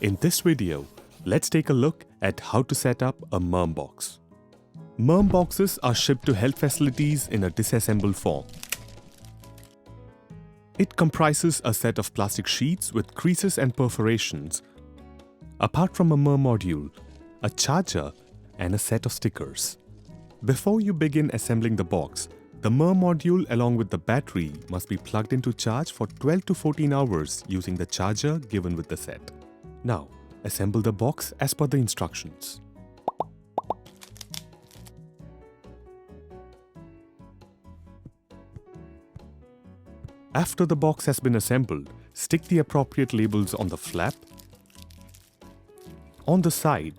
In this video, let's take a look at how to set up a MERM box. MERM boxes are shipped to health facilities in a disassembled form. It comprises a set of plastic sheets with creases and perforations. Apart from a MERM module, a charger, and a set of stickers. Before you begin assembling the box, the MERM module along with the battery must be plugged into charge for 12 to 14 hours using the charger given with the set. Now, assemble the box as per the instructions. After the box has been assembled, stick the appropriate labels on the flap, on the side,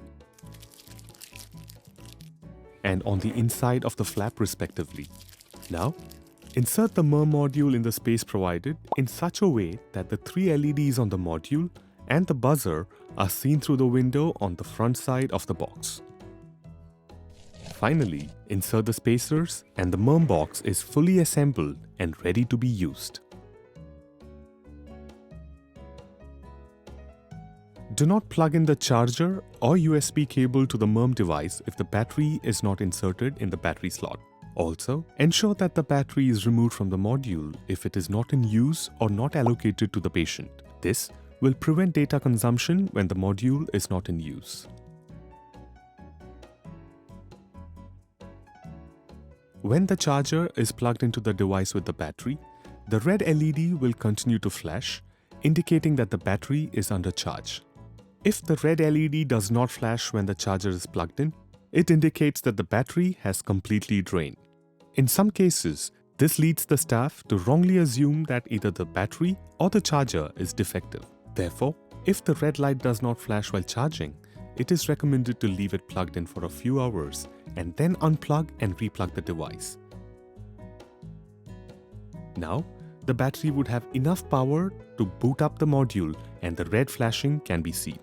and on the inside of the flap respectively. Now, insert the MERM module in the space provided in such a way that the 3 LEDs on the module and the buzzer are seen through the window on the front side of the box. Finally, insert the spacers and the MERM box is fully assembled and ready to be used. Do not plug in the charger or USB cable to the MERM device if the battery is not inserted in the battery slot. Also, ensure that the battery is removed from the module if it is not in use or not allocated to the patient. This will prevent data consumption when the module is not in use. When the charger is plugged into the device with the battery, the red LED will continue to flash, indicating that the battery is under charge. If the red LED does not flash when the charger is plugged in, it indicates that the battery has completely drained. In some cases, this leads the staff to wrongly assume that either the battery or the charger is defective. Therefore, if the red light does not flash while charging, it is recommended to leave it plugged in for a few hours and then unplug and replug the device. Now, the battery would have enough power to boot up the module and the red flashing can be seen.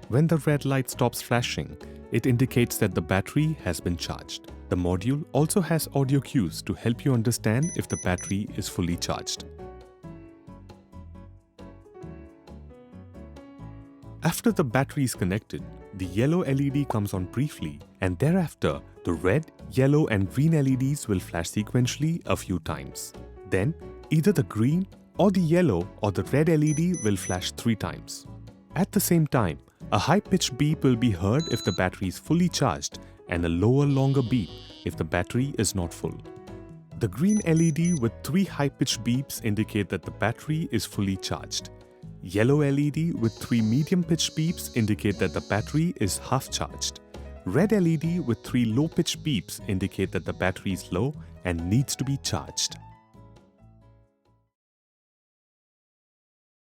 When the red light stops flashing, it indicates that the battery has been charged. The module also has audio cues to help you understand if the battery is fully charged. After the battery is connected, the yellow LED comes on briefly and thereafter the red, yellow and green LEDs will flash sequentially a few times. Then, either the green or the yellow or the red LED will flash 3 times. At the same time, a high-pitched beep will be heard if the battery is fully charged and a lower, longer beep if the battery is not full. The green LED with 3 high-pitched beeps indicate that the battery is fully charged. Yellow LED with 3 medium-pitched beeps indicate that the battery is half charged. Red LED with 3 low-pitched beeps indicate that the battery is low and needs to be charged.